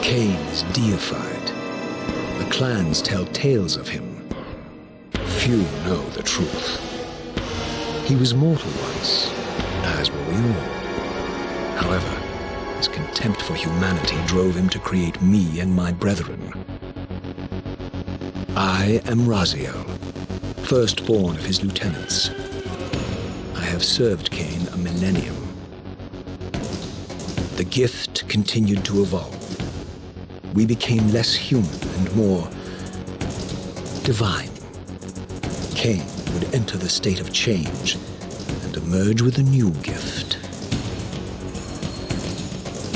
Kain is deified. The clans tell tales of him. Few know the truth. He was mortal once, as were we all. However, his contempt for humanity drove him to create me and my brethren. I am Raziel, firstborn of his lieutenants. I have served Kain a millennium. The gift continued to evolve. We became less human and more divine. Kain would enter the state of change and emerge with a new gift.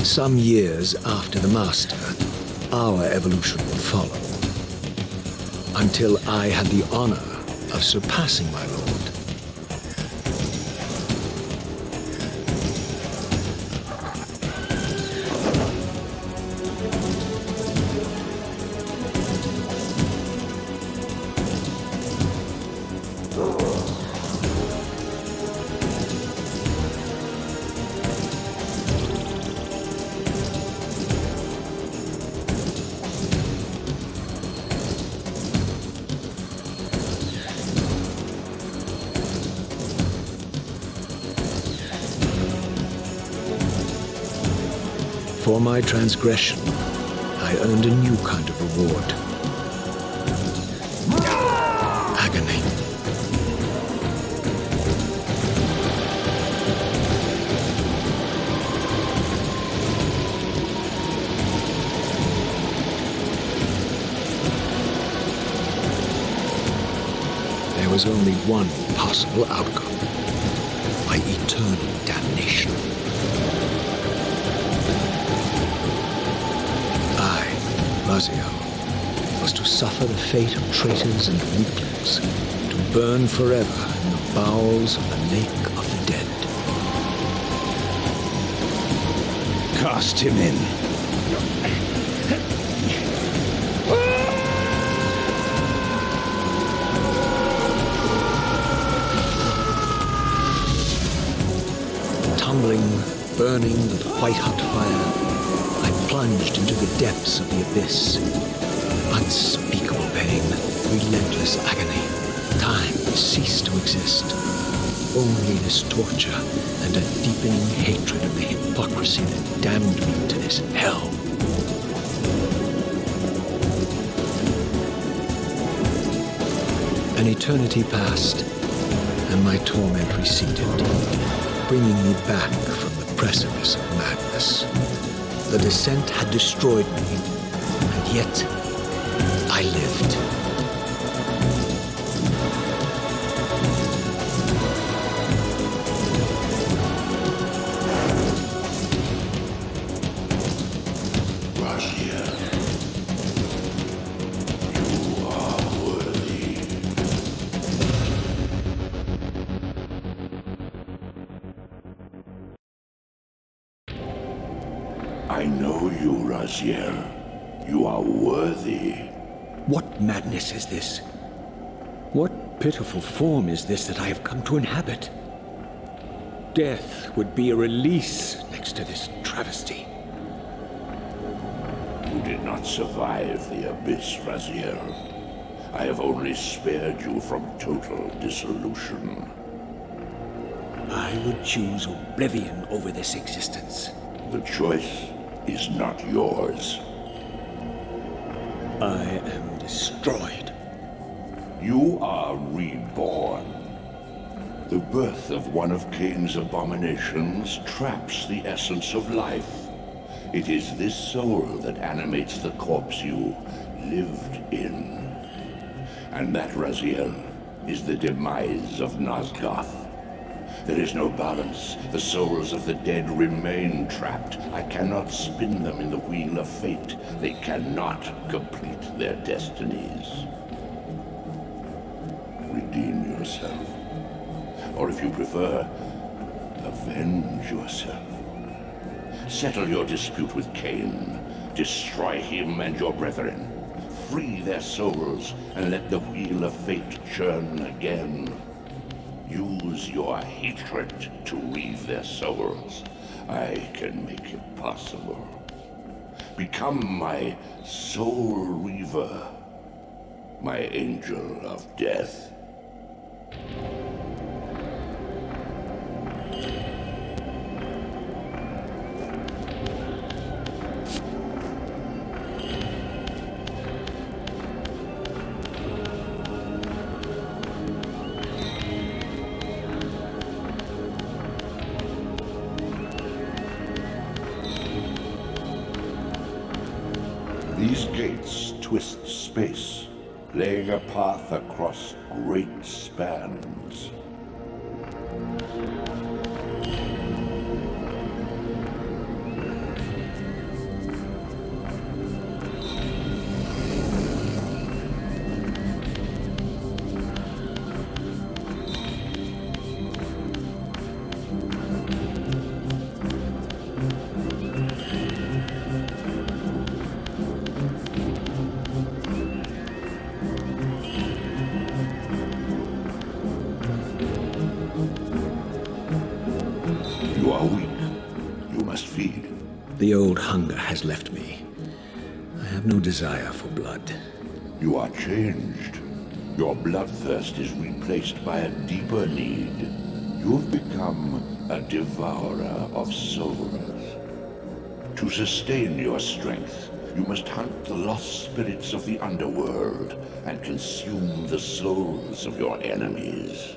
Some years after the Master, our evolution would follow, until I had the honor of surpassing my lord. For my transgression, I earned a new kind of reward. Agony. There was only one possible outcome: my eternal damnation. Raziel was to suffer the fate of traitors and weaklings, to burn forever in the bowels of the lake of the dead. Cast him in. Tumbling, burning with white-hot fire, I plunged into the depths of the abyss. Unspeakable pain, relentless agony. Time ceased to exist. Only this torture and a deepening hatred of the hypocrisy that damned me to this hell. An eternity passed, and my torment receded, bringing me back from the precipice of madness. The descent had destroyed me, and yet I lived. Melchiah, you are worthy. I know you, Raziel. You are worthy. What madness is this? What pitiful form is this that I have come to inhabit? Death would be a release next to this travesty. You did not survive the abyss, Raziel. I have only spared you from total dissolution. I would choose oblivion over this existence. The choice is not yours. I am destroyed. You are reborn. The birth of one of Kain's abominations traps the essence of life. It is this soul that animates the corpse you lived in. And that, Raziel, is the demise of Nosgoth. There is no balance. The souls of the dead remain trapped. I cannot spin them in the wheel of fate. They cannot complete their destinies. Redeem yourself. Or if you prefer, avenge yourself. Settle your dispute with Kain. Destroy him and your brethren. Free their souls and let the wheel of fate churn again. Use your hatred to weave their souls. I can make it possible. Become my soul Reaver, my angel of death. These gates twist space, laying a path across great spans. You are weak. You must feed. The old hunger has left me. I have no desire for blood. You are changed. Your bloodthirst is replaced by a deeper need. You've become a devourer of souls. To sustain your strength, you must hunt the lost spirits of the underworld and consume the souls of your enemies.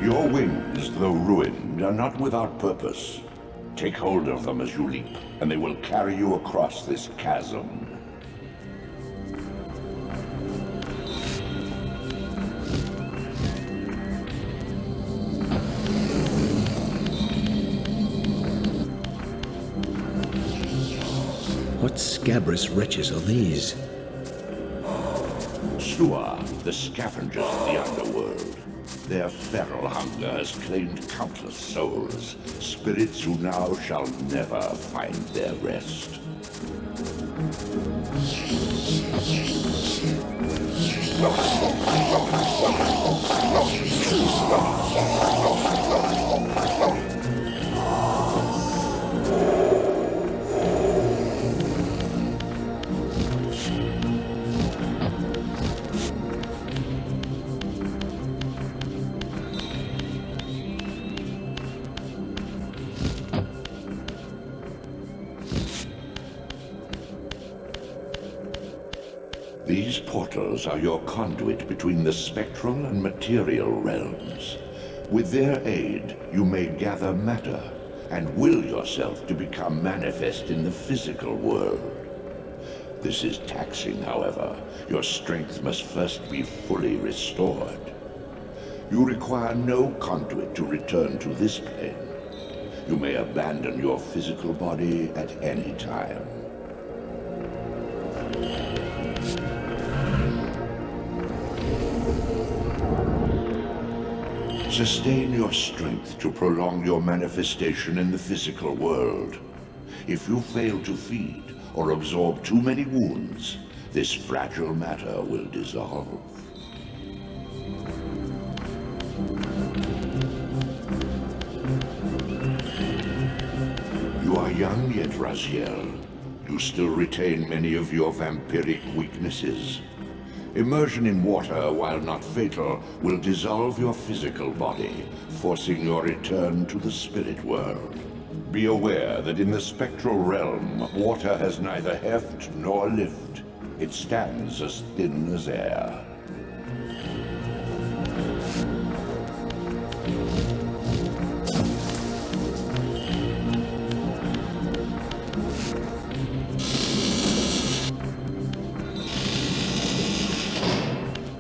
Your wings, though ruined, are not without purpose. Take hold of them as you leap, and they will carry you across this chasm. What scabrous wretches are these? Sua, the scavengers of the underworld. Their feral hunger has claimed countless souls, spirits who now shall never find their rest. These portals are your conduit between the spectral and material realms. With their aid, you may gather matter and will yourself to become manifest in the physical world. This is taxing, however. Your strength must first be fully restored. You require no conduit to return to this plane. You may abandon your physical body at any time. Sustain your strength to prolong your manifestation in the physical world. If you fail to feed or absorb too many wounds, this fragile matter will dissolve. You are young yet, Raziel. You still retain many of your vampiric weaknesses. Immersion in water, while not fatal, will dissolve your physical body, forcing your return to the spirit world. Be aware that in the spectral realm, water has neither heft nor lift. It stands as thin as air.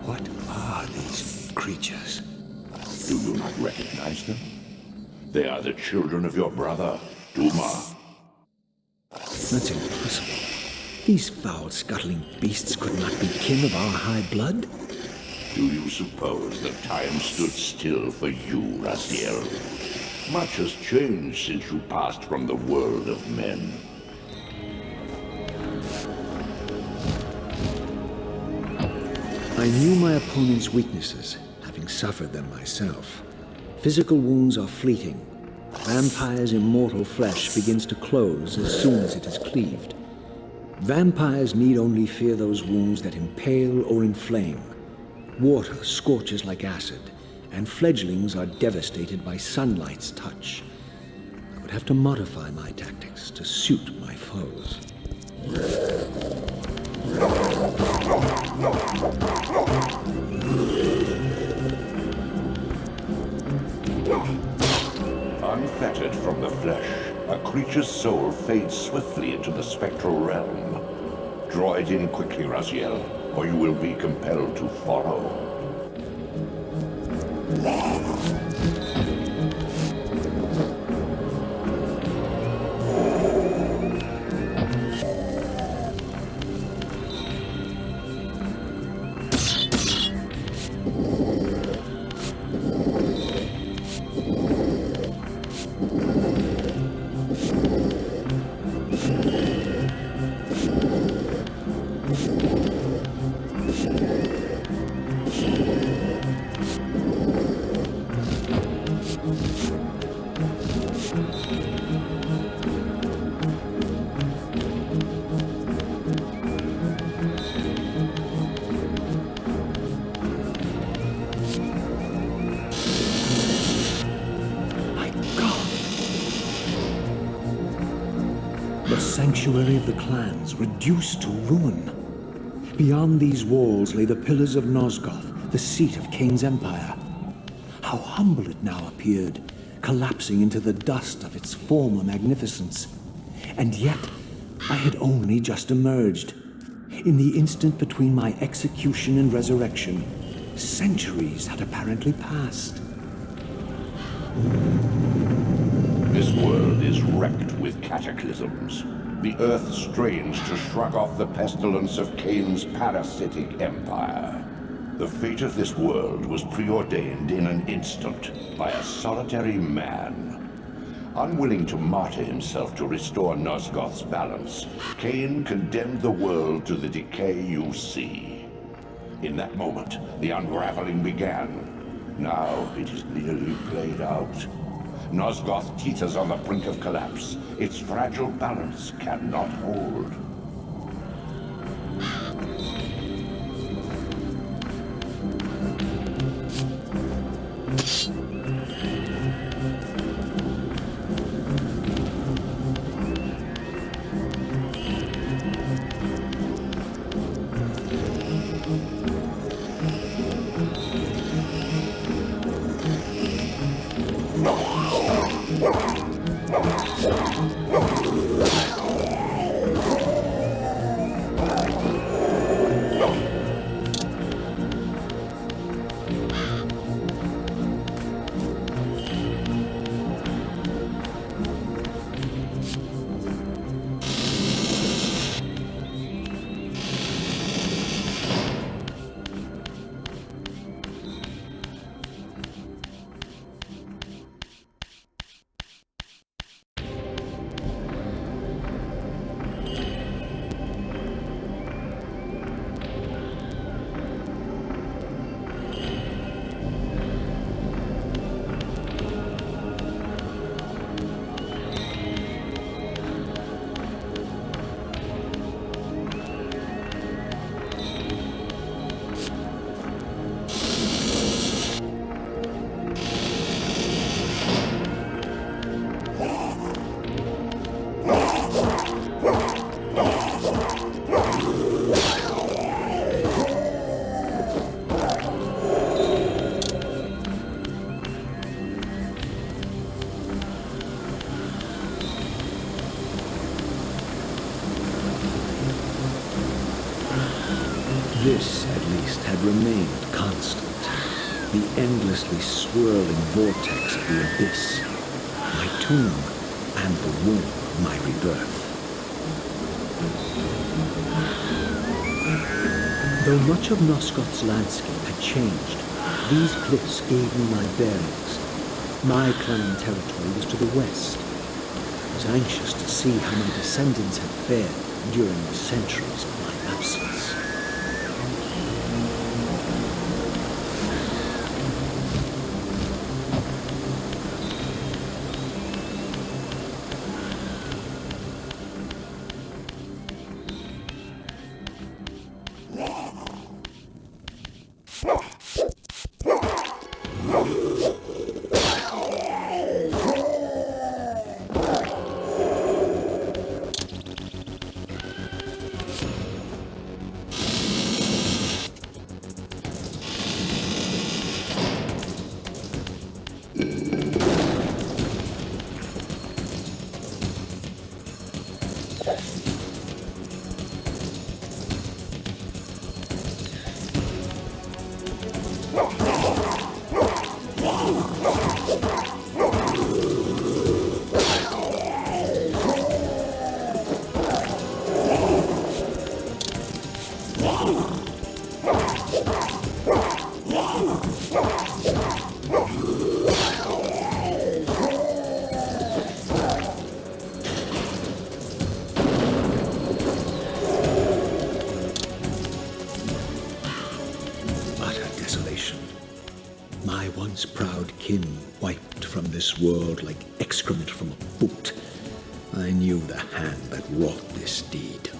What are these creatures? Do you not recognize them? They are the children of your brother, Duma. That's impossible. These foul, scuttling beasts could not be kin of our high blood. Do you suppose that time stood still for you, Raziel? Much has changed since you passed from the world of men. I knew my opponent's weaknesses, having suffered them myself. Physical wounds are fleeting. Vampire's immortal flesh begins to close as soon as it is cleaved. Vampires need only fear those wounds that impale or inflame. Water scorches like acid, and fledglings are devastated by sunlight's touch. I would have to modify my tactics to suit my foes. Unfettered from the flesh, a creature's soul fades swiftly into the spectral realm. Draw it in quickly, Raziel, or you will be compelled to follow. The sanctuary of the clans reduced to ruin. Beyond these walls lay the pillars of Nosgoth, the seat of Kain's empire. How humble it now appeared, collapsing into the dust of its former magnificence. And yet, I had only just emerged. In the instant between my execution and resurrection, centuries had apparently passed. This world is wrecked with cataclysms. The earth strains to shrug off the pestilence of Kain's parasitic empire. The fate of this world was preordained in an instant by a solitary man. Unwilling to martyr himself to restore Nosgoth's balance, Kain condemned the world to the decay you see. In that moment, the unraveling began. Now it is nearly played out. Nosgoth teeters on the brink of collapse. Its fragile balance cannot hold. This, at least, had remained constant. the endlessly swirling vortex of the abyss, my tomb, and the womb of my rebirth. Though much of Nosgoth's landscape had changed, these cliffs gave me my bearings. My clan territory was to the west. I was anxious to see how my descendants had fared during the centuries of my absence. My once proud kin wiped from this world like excrement from a boot. I knew the hand that wrought this deed.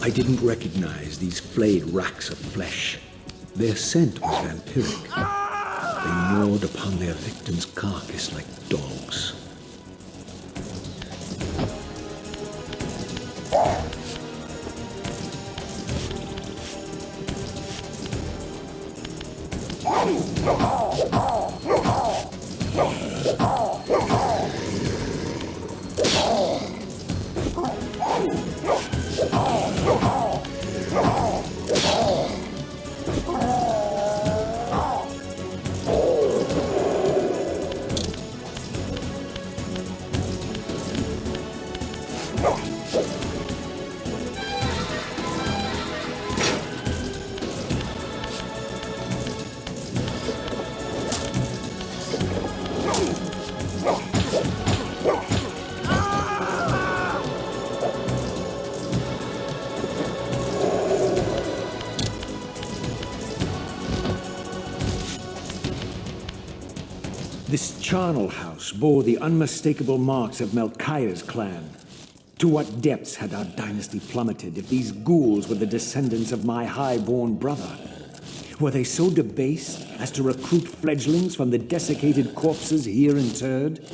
I didn't recognize these flayed racks of flesh. Their scent was vampiric. They gnawed upon their victim's carcass like dogs. This charnel house bore the unmistakable marks of Melchiah's clan. To what depths had our dynasty plummeted if these ghouls were the descendants of my high-born brother? Were they so debased as to recruit fledglings from the desiccated corpses here interred?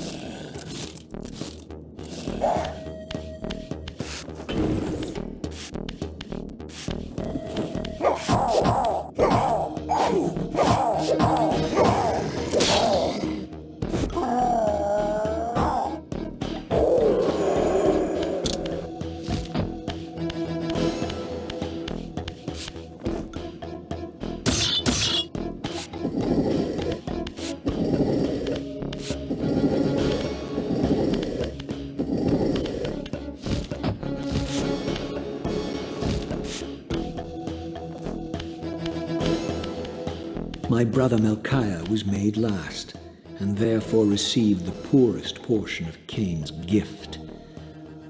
My brother Melchiah was made last, and therefore received the poorest portion of Kain's gift.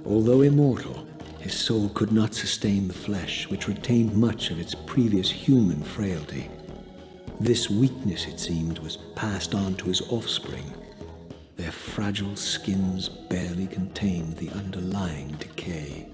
Although immortal, his soul could not sustain the flesh, which retained much of its previous human frailty. This weakness, it seemed, was passed on to his offspring. Their fragile skins barely contained the underlying decay.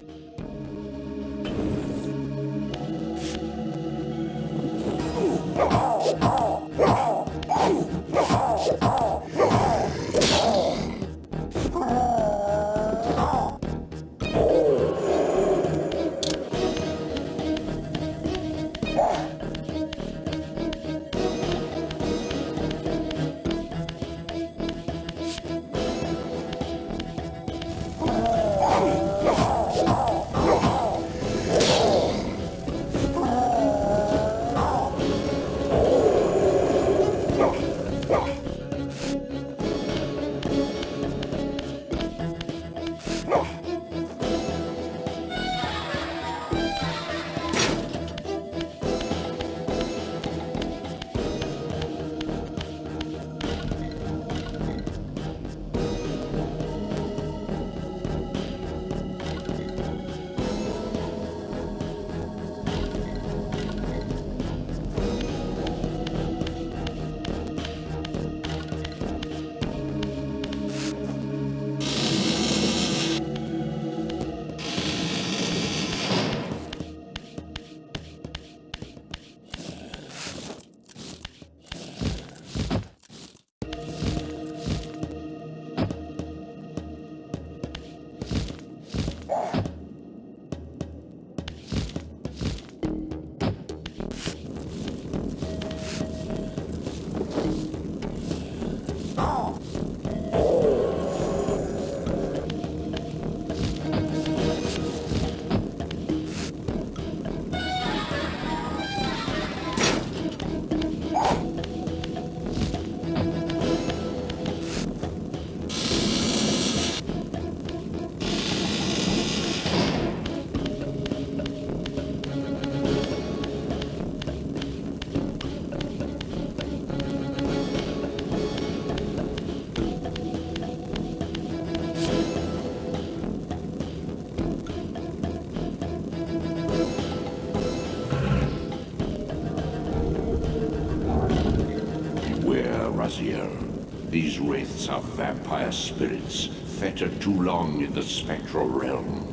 These wraiths are vampire spirits, fettered too long in the spectral realm.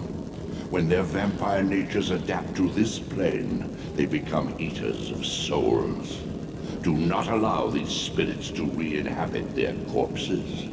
When their vampire natures adapt to this plane, they become eaters of souls. Do not allow these spirits to re-inhabit their corpses.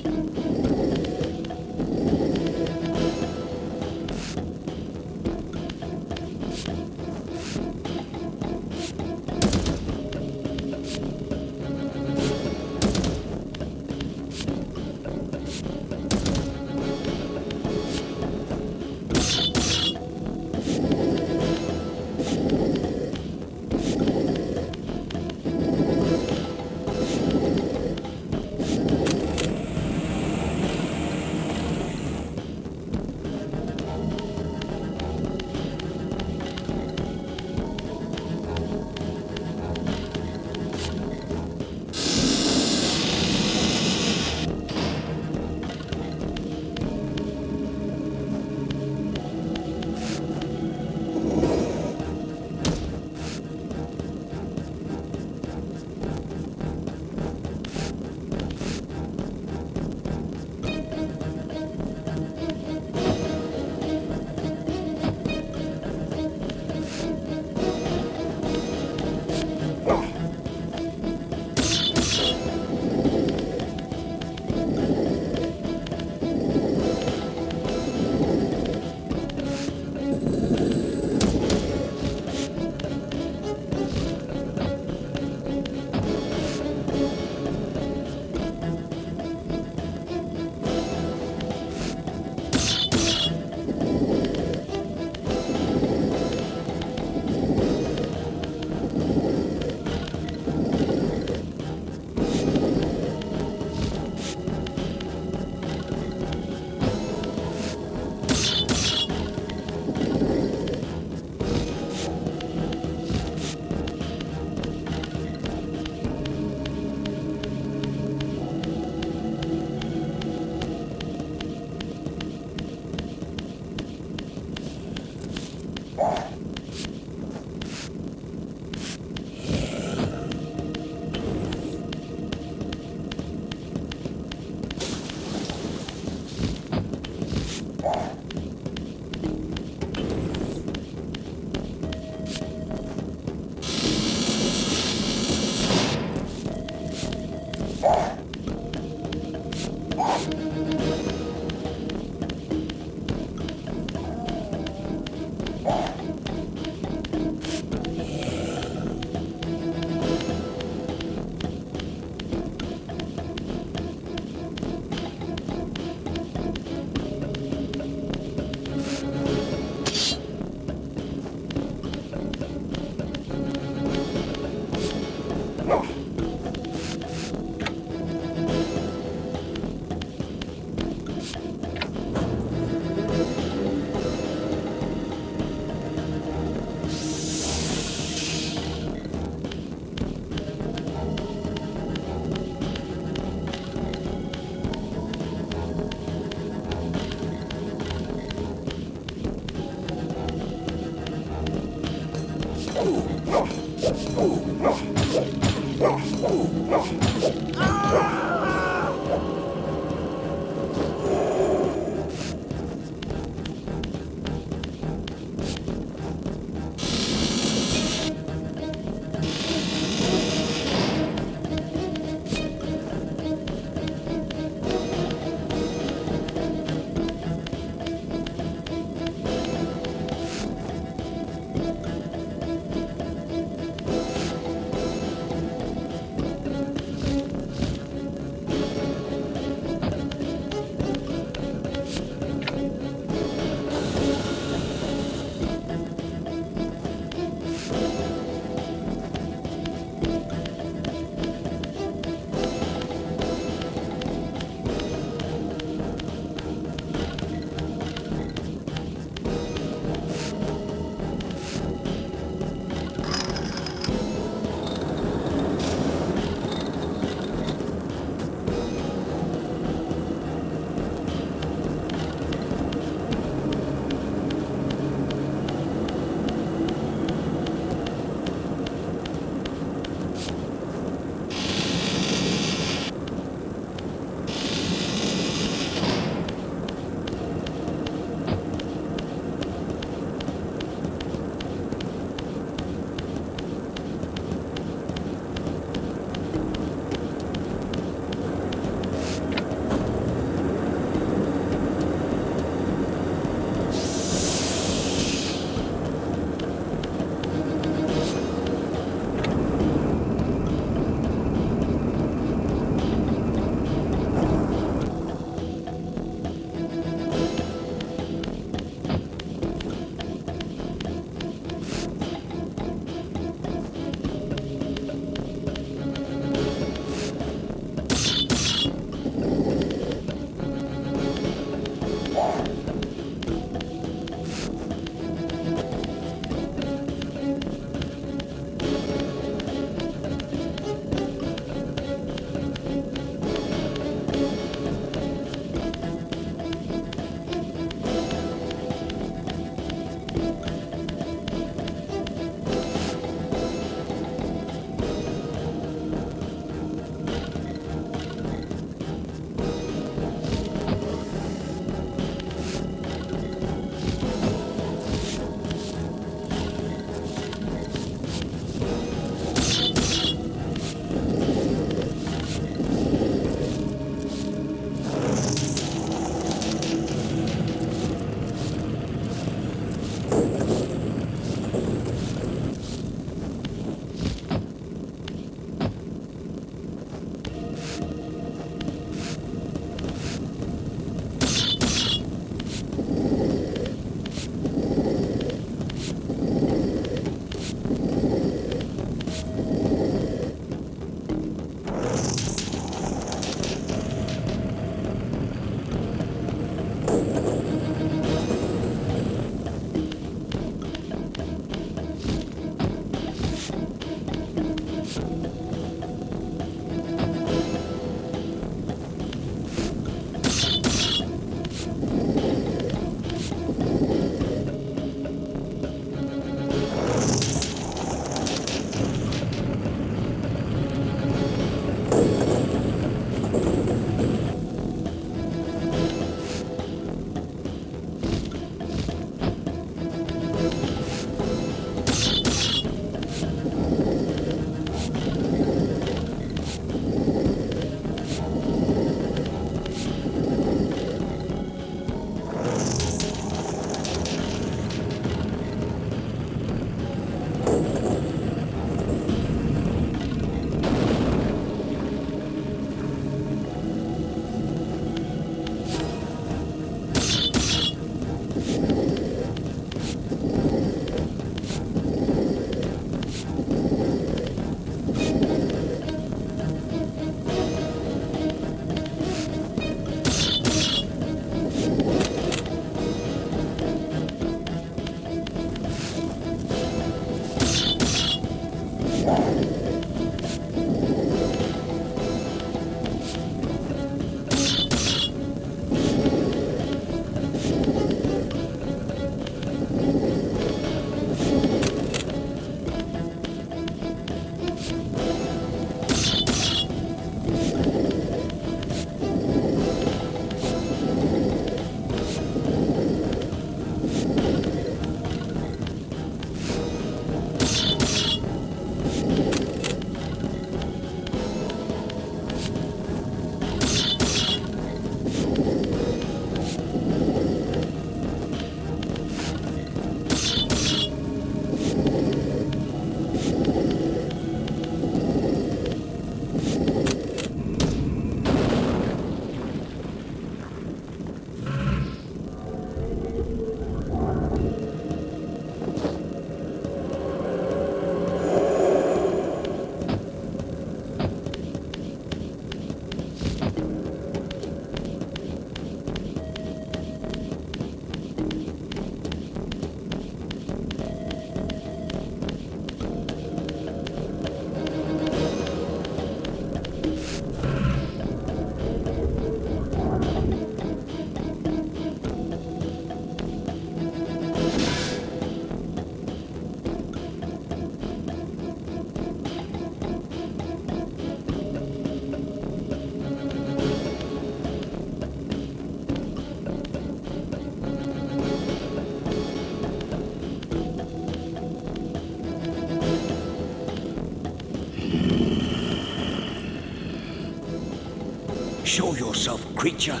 Show yourself, creature.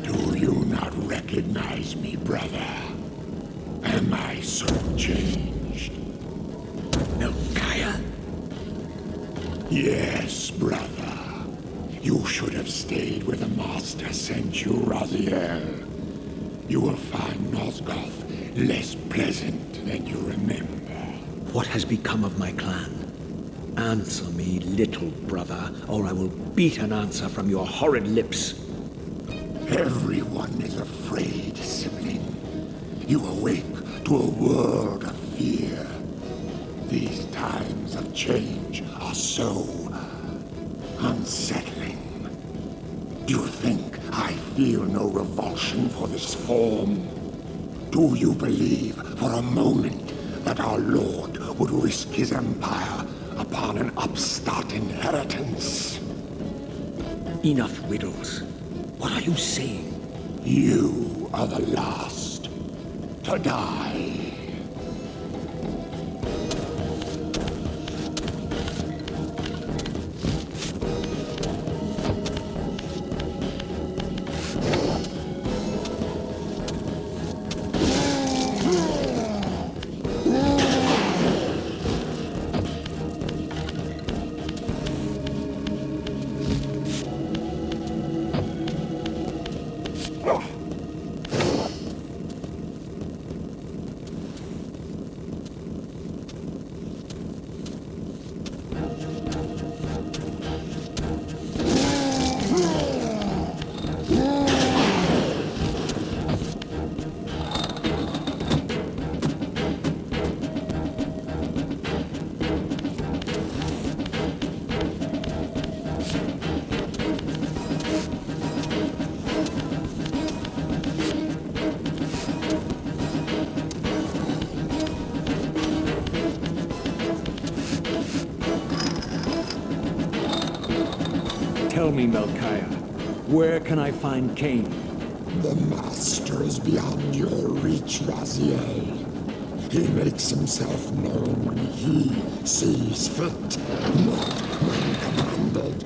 Do you not recognize me, brother? Am I so changed? Melchiah? Yes, brother. You should have stayed where the Master sent you, Raziel. You will find Nosgoth less pleasant than you remember. What has become of my clan? Answer me, little brother, or I will beat an answer from your horrid lips. Everyone is afraid, sibling. You awake to a world of fear. These times of change are so unsettling. Do you think I feel no revulsion for this form? Do you believe for a moment that our Lord would risk his empire upon an upstart inheritance? Enough riddles. What are you saying? You are the last to die. Tell me, Melchiah, where can I find Kain? The Master is beyond your reach, Raziel. He makes himself known when he sees fit, not when commanded.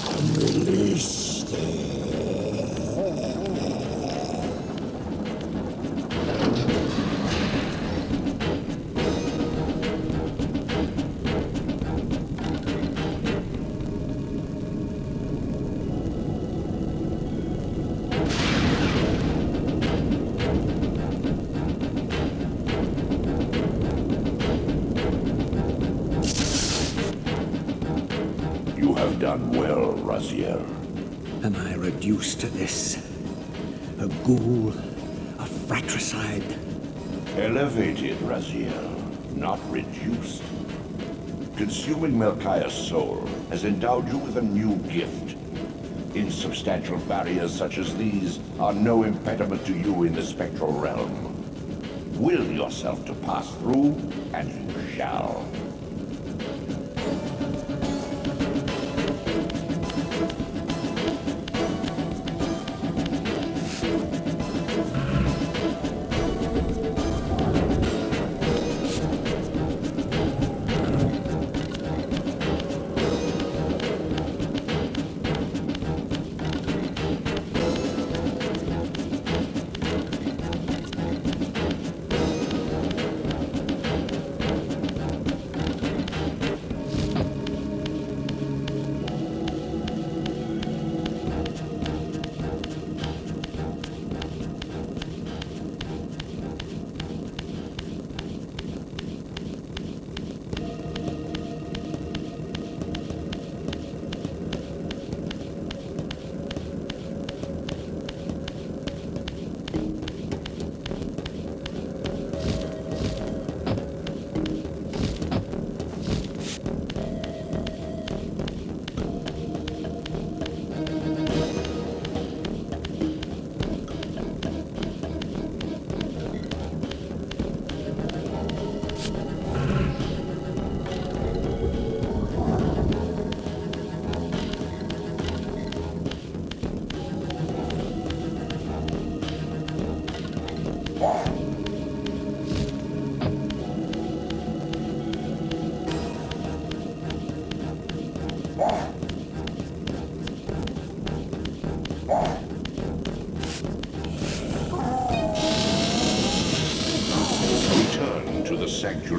Unreleased. You have done well, Raziel. Am I reduced to this? A ghoul? A fratricide? Elevated, Raziel, not reduced. Consuming Melchiah's soul has endowed you with a new gift. Insubstantial barriers such as these are no impediment to you in the spectral realm. Will yourself to pass through, and you shall.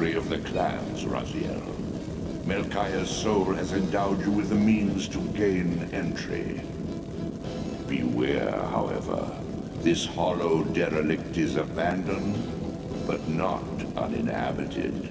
treasury of the clans, Raziel. Melchiah's soul has endowed you with the means to gain entry. Beware, however. This hollow derelict is abandoned, but not uninhabited.